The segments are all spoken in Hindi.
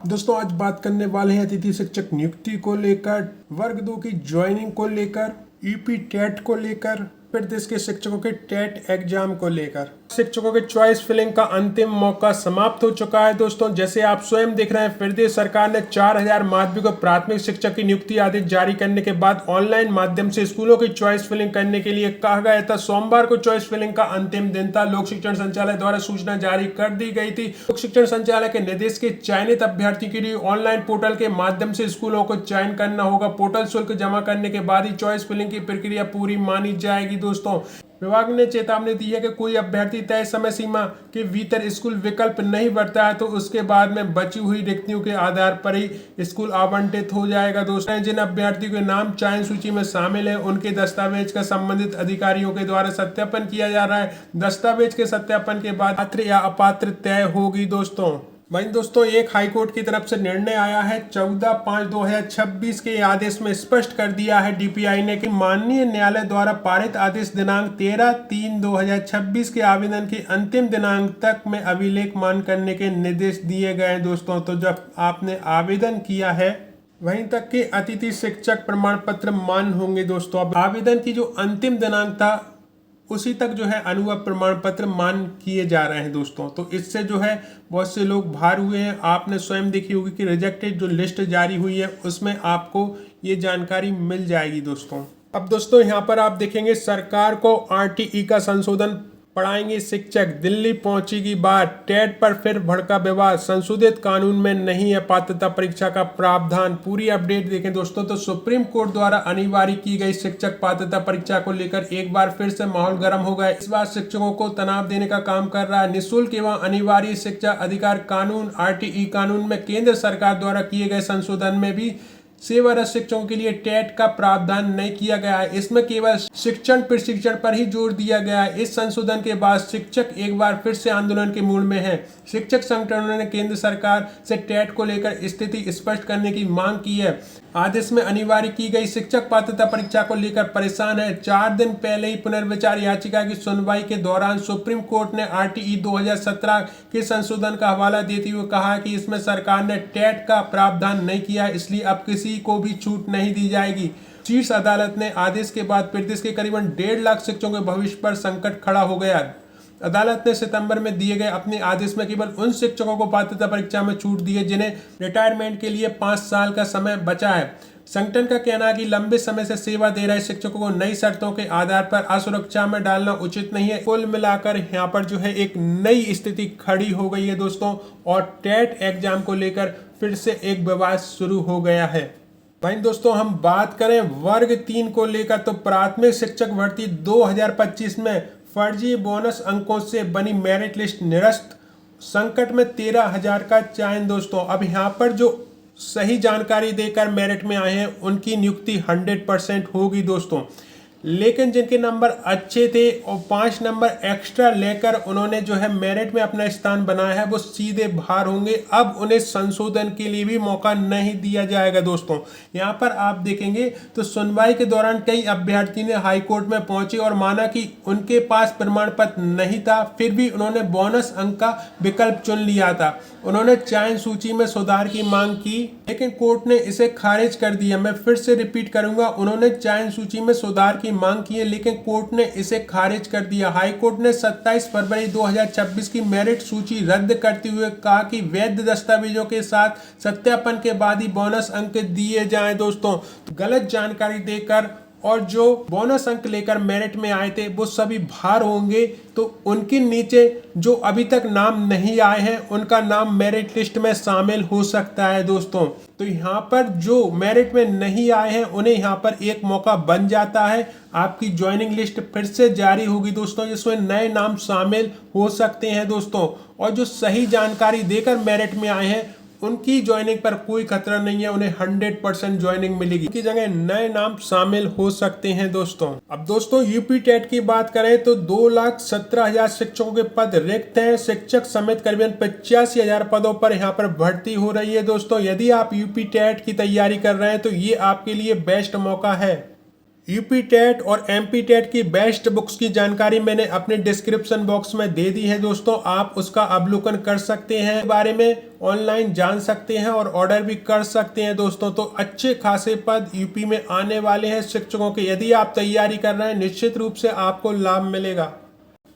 दोस्तों आज बात करने वाले हैं अतिथि शिक्षक नियुक्ति को लेकर, वर्ग 2 की ज्वाइनिंग को लेकर, यूपी टेट को लेकर, फिर देश के शिक्षकों के टेट एग्जाम को लेकर। शिक्षकों के चॉइस फिलिंग का अंतिम मौका समाप्त हो चुका है दोस्तों। जैसे आप स्वयं देख रहे हैं, प्रदेश सरकार ने 4000 माध्यमिक और प्राथमिक शिक्षक की नियुक्ति आदेश जारी करने के बाद ऑनलाइन माध्यम से स्कूलों की चॉइस फिलिंग करने के लिए कहा गया था। सोमवार को चॉइस फिलिंग का अंतिम दिन था। लोक शिक्षण संचालय द्वारा सूचना जारी कर दी गई थी। लोक शिक्षण संचालय के निर्देश के चयनित अभ्यर्थी के लिए ऑनलाइन पोर्टल के माध्यम से स्कूलों को चयन करना होगा। पोर्टल शुल्क जमा करने के बाद ही चॉइस फिलिंग की प्रक्रिया पूरी मानी जाएगी दोस्तों। विभाग ने चेतावनी दी है कि कोई अभ्यर्थी तय समय सीमा के भीतर स्कूल विकल्प नहीं भरता है तो उसके बाद में बची हुई रिक्तियों के आधार पर ही स्कूल आवंटित हो जाएगा दोस्तों। जिन अभ्यर्थियों के नाम चयन सूची में शामिल है उनके दस्तावेज का संबंधित अधिकारियों के द्वारा सत्यापन किया जा रहा है। दस्तावेज के सत्यापन के बाद पात्र या अपात्र तय होगी दोस्तों। वहीं दोस्तों एक हाईकोर्ट की तरफ से निर्णय आया है। 14/5/2026 के आदेश में स्पष्ट कर दिया है डीपीआई ने कि माननीय न्यायालय द्वारा पारित आदेश दिनांक 13/3/2026 के आवेदन के अंतिम दिनांक तक में अभिलेख मान करने के निर्देश दिए गए हैं दोस्तों। तो जब आपने आवेदन किया है वहीं तक के अतिथि शिक्षक प्रमाण पत्र मान होंगे दोस्तों। अब आवेदन की जो अंतिम दिनांक था उसी तक जो है अनुभव प्रमाण पत्र मान किए जा रहे हैं दोस्तों। तो इससे जो है बहुत से लोग बाहर हुए हैं। आपने स्वयं देखी होगी कि रिजेक्टेड जो लिस्ट जारी हुई है उसमें आपको ये जानकारी मिल जाएगी दोस्तों। अब दोस्तों यहाँ पर आप देखेंगे सरकार को आरटीई का संशोधन पढ़ाएंगे शिक्षक, दिल्ली पहुंचेगी बात, टेट पर फिर भड़का विवाद, संशोधित कानून में नहीं है पात्रता परीक्षा का प्रावधान। पूरी अपडेट देखें दोस्तों तो सुप्रीम कोर्ट द्वारा अनिवार्य की गई शिक्षक पात्रता परीक्षा को लेकर एक बार फिर से माहौल गर्म हो गया। इस बार शिक्षकों को तनाव देने का काम कर रहा है निःशुल्क एवं अनिवार्य शिक्षा अधिकार कानून आरटीई कानून में केंद्र सरकार द्वारा किए गए संशोधन में भी सेवारत शिक्षकों के लिए टेट का प्रावधान नहीं किया गया है। इसमें केवल शिक्षण प्रशिक्षण पर ही जोर दिया गया है। इस संशोधन के बाद शिक्षक एक बार फिर से आंदोलन के मूड में है। शिक्षक संगठनों ने केंद्र सरकार से टेट को लेकर स्थिति स्पष्ट करने की मांग की है। आदेश में अनिवार्य की गई शिक्षक पात्रता परीक्षा को लेकर परेशान है। 4 दिन पहले ही पुनर्विचार याचिका की सुनवाई के दौरान सुप्रीम कोर्ट ने आरटीई 2017 के संशोधन का हवाला देते हुए कहा कि इसमें सरकार ने टेट का प्रावधान नहीं किया, इसलिए अब किसी को भी छूट नहीं दी जाएगी। शीर्ष अदालत ने आदेश के बाद प्रदेश के करीबन 1.5 लाख शिक्षकों के भविष्य पर संकट खड़ा हो गया। अदालत ने सितंबर में दिए गए अपने आदेश में केवल उन शिक्षकों को पात्रता परीक्षा में छूट दी है जिन्हें रिटायरमेंट के लिए 5 साल का समय बचा है। संगठन का कहना है कि लंबे समय से सेवा दे रहे शिक्षकों को नई शर्तों के आधार पर असुरक्षा में डालना उचित नहीं है। कुल मिलाकर यहाँ पर जो है एक नई स्थिति खड़ी हो गई है दोस्तों और टेट एग्जाम को लेकर फिर से एक विवाद शुरू हो गया है। भाई दोस्तों हम बात करें वर्ग 3 को लेकर तो प्राथमिक शिक्षक भर्ती 2025 में फर्जी बोनस अंकों से बनी मेरिट लिस्ट निरस्त, संकट में 13,000 का चयन दोस्तों। अब यहाँ पर जो सही जानकारी देकर मेरिट में आए हैं उनकी नियुक्ति 100% होगी दोस्तों। लेकिन जिनके नंबर अच्छे थे और 5 नंबर एक्स्ट्रा लेकर उन्होंने जो है मेरिट में अपना स्थान बनाया है वो सीधे बाहर होंगे। अब उन्हें संशोधन के लिए भी मौका नहीं दिया जाएगा दोस्तों। यहाँ पर आप देखेंगे तो सुनवाई के दौरान कई अभ्यर्थी ने हाईकोर्ट में पहुंचे और माना कि उनके पास प्रमाण पत्र नहीं था, फिर भी उन्होंने बोनस अंक का विकल्प चुन लिया था। उन्होंने चयन सूची में सुधार की मांग की लेकिन कोर्ट ने इसे खारिज कर दिया। मैं फिर से रिपीट करूंगा, उन्होंने चयन सूची में सुधार की मांग की है लेकिन कोर्ट ने इसे खारिज कर दिया। हाईकोर्ट ने 27 फरवरी 2026 की मेरिट सूची रद्द करते हुए कहा कि वैध दस्तावेजों के साथ सत्यापन के बाद ही बोनस अंक दिए जाएं दोस्तों। गलत जानकारी देकर और जो बोनस अंक लेकर मेरिट में आए थे वो सभी बाहर होंगे, तो उनके नीचे जो अभी तक नाम नहीं आए हैं उनका नाम मेरिट लिस्ट में शामिल हो सकता है दोस्तों। तो यहाँ पर जो मेरिट में नहीं आए हैं उन्हें यहाँ पर एक मौका बन जाता है। आपकी ज्वाइनिंग लिस्ट फिर से जारी होगी दोस्तों जिसमें नए नाम शामिल हो सकते हैं दोस्तों। और जो सही जानकारी देकर मेरिट में आए हैं उनकी ज्वाइनिंग पर कोई खतरा नहीं है, उन्हें 100% ज्वाइनिंग मिलेगी। उनकी जगह नए नाम शामिल हो सकते हैं दोस्तों। अब दोस्तों यूपी टेट की बात करें तो 2,17,000 शिक्षकों के पद रिक्त हैं। शिक्षक समेत करीबन 85,000 पदों पर यहाँ पर भर्ती हो रही है दोस्तों। यदि आप यूपी टेट की तैयारी कर रहे हैं तो ये आपके लिए बेस्ट मौका है। यूपी टेट और एमपी टेट की बेस्ट बुक्स की जानकारी मैंने अपने डिस्क्रिप्शन बॉक्स में दे दी है दोस्तों, आप उसका अवलोकन कर सकते हैं, बारे में ऑनलाइन जान सकते हैं और ऑर्डर भी कर सकते हैं दोस्तों। तो अच्छे खासे पद यूपी में आने वाले हैं शिक्षकों के, यदि आप तैयारी कर रहे हैं निश्चित रूप से आपको लाभ मिलेगा।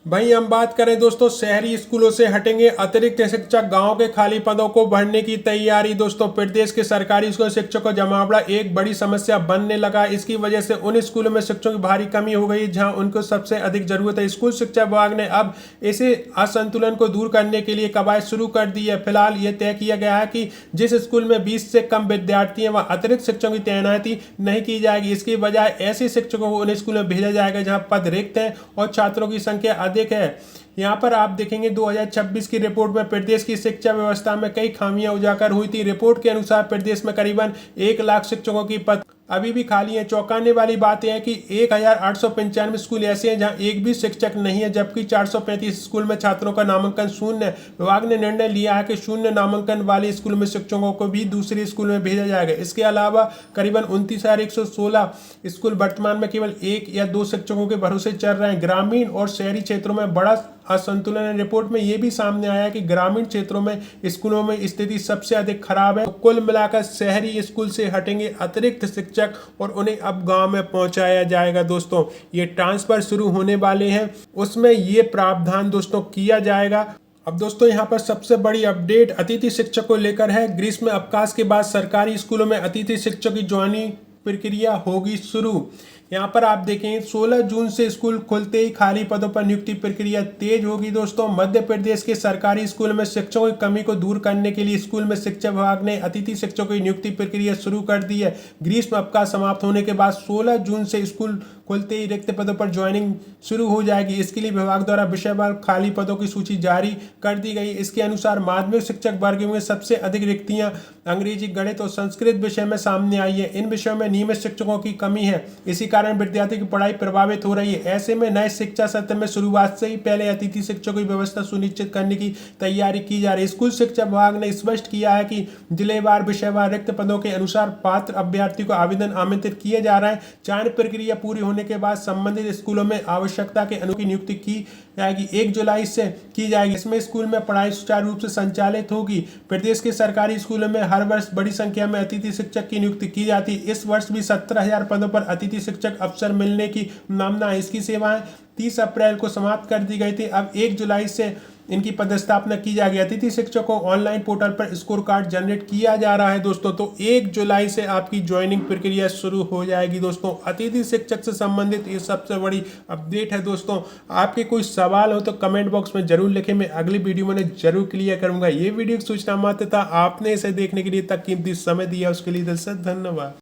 भाई हम बात करें दोस्तों शहरी स्कूलों से हटेंगे अतिरिक्त शिक्षक, गांव के खाली पदों को भरने की तैयारी। दोस्तों प्रदेश के सरकारी स्कूल शिक्षकों का जमावड़ा एक बड़ी समस्या बनने लगा। इसकी वजह से उन स्कूलों में शिक्षकों की भारी कमी हो गई जहां उनको सबसे अधिक जरूरत है। स्कूल शिक्षा विभाग ने अब इसे असंतुलन को दूर करने के लिए कवायद शुरू कर दी है। फिलहाल ये तय किया गया है कि जिस स्कूल में 20 से कम विद्यार्थी हैं वहां अतिरिक्त शिक्षकों की तैनाती नहीं की जाएगी। इसकी बजाय ऐसे शिक्षकों को उन स्कूलों में भेजा जाएगा जहां पद रिक्त है और छात्रों की संख्या अधिक है। यहाँ पर आप देखेंगे 2026 की रिपोर्ट में प्रदेश की शिक्षा व्यवस्था में कई खामियां उजागर हुई थी। रिपोर्ट के अनुसार प्रदेश में करीबन 1 लाख शिक्षकों की पद अभी भी खाली है। चौंकाने वाली बात यह है कि 1895 स्कूल ऐसे हैं जहां एक भी शिक्षक नहीं है, जबकि 435 स्कूल में छात्रों का नामांकन शून्य है। विभाग ने निर्णय लिया है कि शून्य नामांकन वाले स्कूल में शिक्षकों को भी दूसरे स्कूल में भेजा जाएगा। इसके अलावा करीबन 29,116 स्कूल वर्तमान में केवल 1 या 2 शिक्षकों के भरोसे चल रहे हैं। ग्रामीण और शहरी क्षेत्रों में बड़ा असंतुलन है। रिपोर्ट में यह भी सामने आया कि ग्रामीण क्षेत्रों में स्कूलों में स्थिति सबसे अधिक खराब है। तो कुल मिलाकर शहरी स्कूल से हटेंगे अतिरिक्त शिक्षक और उन्हें अब गांव में पहुंचाया जाएगा। दोस्तों ये ट्रांसफर शुरू होने वाले हैं, उसमें ये प्रावधान दोस्तों किया जाएगा। अब दोस्तों यहाँ पर सबसे बड़ी अपडेट अतिथि शिक्षक को लेकर है। ग्रीष्म अवकाश के बाद सरकारी स्कूलों में अतिथि शिक्षक की ज्वाइनिंग प्रक्रिया होगी शुरू। यहाँ पर आप देखें 16 जून से स्कूल खुलते ही खाली पदों पर नियुक्ति प्रक्रिया तेज होगी। दोस्तों मध्य प्रदेश के सरकारी स्कूल में शिक्षकों की कमी को दूर करने के लिए स्कूल में शिक्षा विभाग ने अतिथि शिक्षकों की नियुक्ति प्रक्रिया शुरू कर दी है। ग्रीष्म अवकाश समाप्त होने के बाद 16 जून से स्कूल खुलते ही रिक्त पदों पर ज्वाइनिंग शुरू हो जाएगी। इसके लिए विभाग द्वारा विषयवार खाली पदों की सूची जारी कर दी गई। इसके अनुसार माध्यमिक शिक्षक वर्ग में सबसे अधिक रिक्तियां अंग्रेजी, गणित और संस्कृत विषय में सामने आई है। इन विषयों में नियमित शिक्षकों की कमी है, इसी कारण विद्यार्थी की पढ़ाई प्रभावित हो रही है। ऐसे में नए शिक्षा सत्र में शुरुआत से ही पहले अतिथि शिक्षकों की व्यवस्था सुनिश्चित करने की तैयारी की जा रही है। स्कूल शिक्षा विभाग ने स्पष्ट किया है कि जिलेवार विषयवार रिक्त पदों के अनुसार पात्र अभ्यर्थी को आवेदन आमंत्रित किए जा रहे हैं। चयन प्रक्रिया पूरी होने के बाद संबंधित स्कूलों में आवश्यकता के अनुसार नियुक्ति की जाएगी। 1 जुलाई से की जाएगी। इसमें स्कूल में पढ़ाई सुचारू रूप से संचालित होगी। प्रदेश के सरकारी स्कूलों में हर वर्ष बड़ी संख्या में अतिथि शिक्षक की नियुक्ति की जाती है। इस वर्ष भी 17,000 पदों पर अतिथि शिक्षक अफसर मिलने की संभावना है। इसकी सेवाएं 30 अप्रैल को समाप्त कर दी गई थी। अब 1 जुलाई से इनकी पदस्थापना की जाएगी। अतिथि शिक्षकों को ऑनलाइन पोर्टल पर स्कोर कार्ड जनरेट किया जा रहा है दोस्तों। तो 1 जुलाई से आपकी ज्वाइनिंग प्रक्रिया शुरू हो जाएगी दोस्तों। अतिथि शिक्षक से संबंधित ये सबसे बड़ी अपडेट है दोस्तों। आपके कोई सवाल हो तो कमेंट बॉक्स में जरूर लिखें, मैं अगली वीडियो में जरूर क्लियर करूंगा। ये वीडियो सूचना मात्र था, आपने इसे देखने के लिए तक कीमती समय दिया उसके लिए दिल से धन्यवाद।